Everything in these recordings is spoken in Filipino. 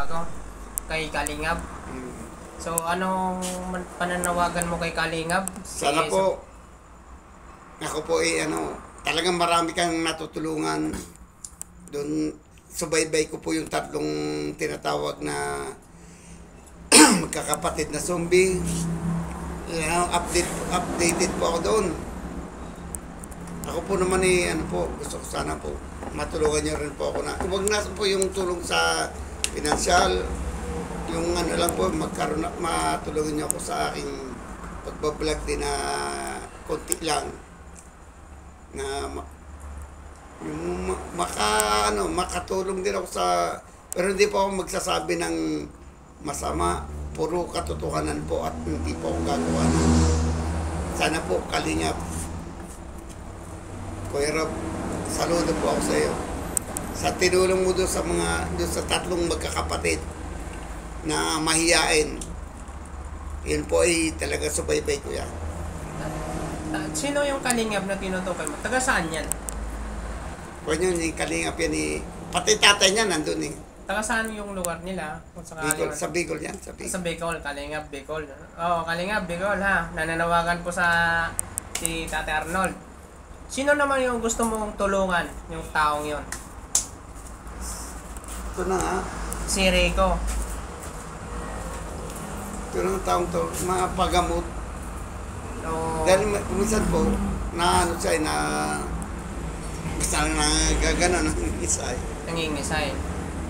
ako kay Kalingap. So anong pananawagan mo kay Kalingap? Sana po, ako po talagang marami kang natutulungan. Doon, subaybay ko po yung tatlong tinatawag na magkakapatid na zombie. Updated po ako doon. Ako po naman gusto ko sana po matulungan niyo rin po ako na huwag na po yung tulong sa pinansyal, yung lang po matulungan niyo ako sa aking pagbablog din na konti lang na yung makatulong din ako sa, pero hindi po ako magsasabi ng masama, puro katotohanan po at hindi po ako gagawa ng sana po Kalingap. Kuya Rob, saludo po ako sa iyo. Sa tinulong mo doon sa tatlong magkakapatid na mahiyain. Yun po ay talaga subaybay ko yan. Sino yung Kalingap na tinutukoy mo? Taga saan yan? Kung yun, yung Kalingap yan pati tatay niya nandun Taga saan yung lugar nila? Kung Bicol, sa Bicol yan. Sa Bicol, Kalingap, Bicol. Oo, Kalingap, Bicol ha. Nananawagan po si Tate Arnold. Sino naman yung gusto mong tulungan, yung taong yon? Ito na nga. Si Rico. Ito na ang taong to, mga pagamot. Oo. Dahil minsan po, siya na basta nagagana ng isay. Nangingisay.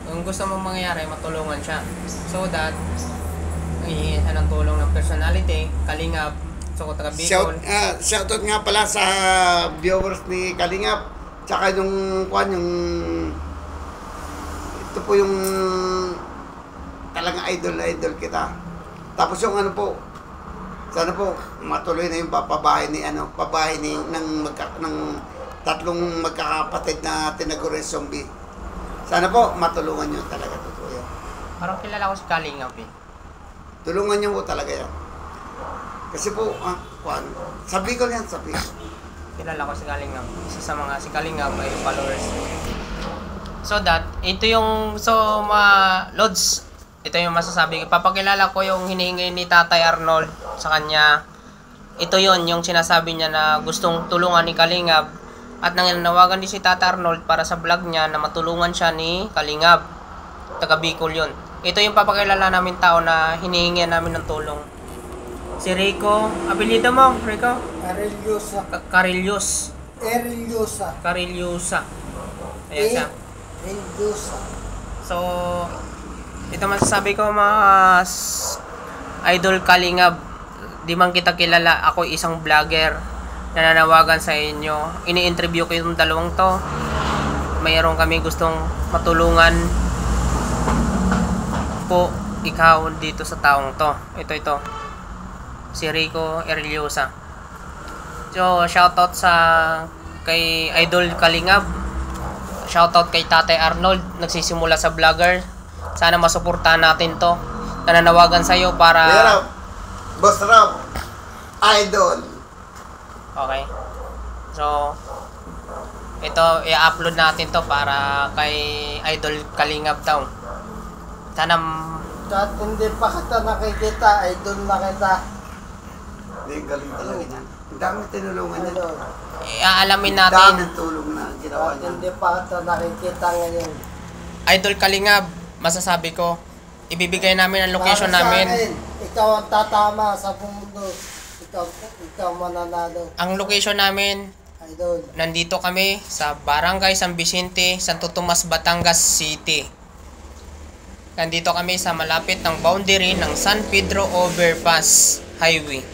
Kung gusto mong mangyari, matulungan siya. So that, hihingi ng tulong ng personality, Kalingap, so taga Bicol. Shoutout nga pala sa viewers ni Kalingap. Tsaka ito po yung talagang idol kita. Tapos yung sana po matuloy na yung pabahay ng tatlong magkakapatid na tinaguri zombie. Sana po matulungan nyo talaga, totoo yan. Parang kilala ko si Kalingap Tulungan nyo po talaga yan. Kasi po, sa Bicol yan, sa Bicol. Kilala ko si Kalingap. Isa sa mga si Kalingap ay followers. So that, Lods, ito yung masasabi ko. Papakilala ko yung hinihingi ni Tatay Arnold sa kanya. Ito yon yung sinasabi niya na gustong tulungan ni Kalingap. At nananawagan din si Tatay Arnold para sa vlog niya na matulungan siya ni Kalingap. Taga Bicol yun. Ito yung papakilala namin tao na hinihingi namin ng tulong. Si Rico, apelyido mo, Rico? Carillosa. Carillosa. Ayan siya. Carillosa. So, ito masasabi ko mga idol Kalingap. Di man kita kilala, ako isang vlogger. Nananawagan sa inyo. Ini-interview ko yung dalawang to. Mayroon kami gustong matulungan po ikaw dito sa taong to. Ito. Si Rico Eriliosa. So, shoutout kay Idol Kalingap. Shoutout kay Tatay Arnold, nagsisimula sa vlogger. Sana masuportahan natin to. Nananawagan sa iyo para Boss Rob, Idol. Okay. So, ito i-upload natin to para kay Idol Kalingap daw. Sana Kahit hindi pa kita nakikita, idol na kita. Hindi, galing talaga yan. Ang dami tinulungan niya. aalamin Ang natin. daming tulong na ginawa Kahit niya. hindi pa kita nakikita ngayon. Idol Kalingap, masasabi ko, ibibigay namin ang location Para sa namin. akin, ikaw ang tatama sa mundo. Ikaw mananalo. Ang location namin, Idol. nandito kami sa Barangay San Vicente, Santo Tomas, Batangas City. Nandito kami sa malapit ng boundary ng San Pedro Overpass Highway.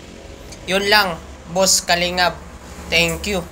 Yun lang, Boss Kalingap. Thank you.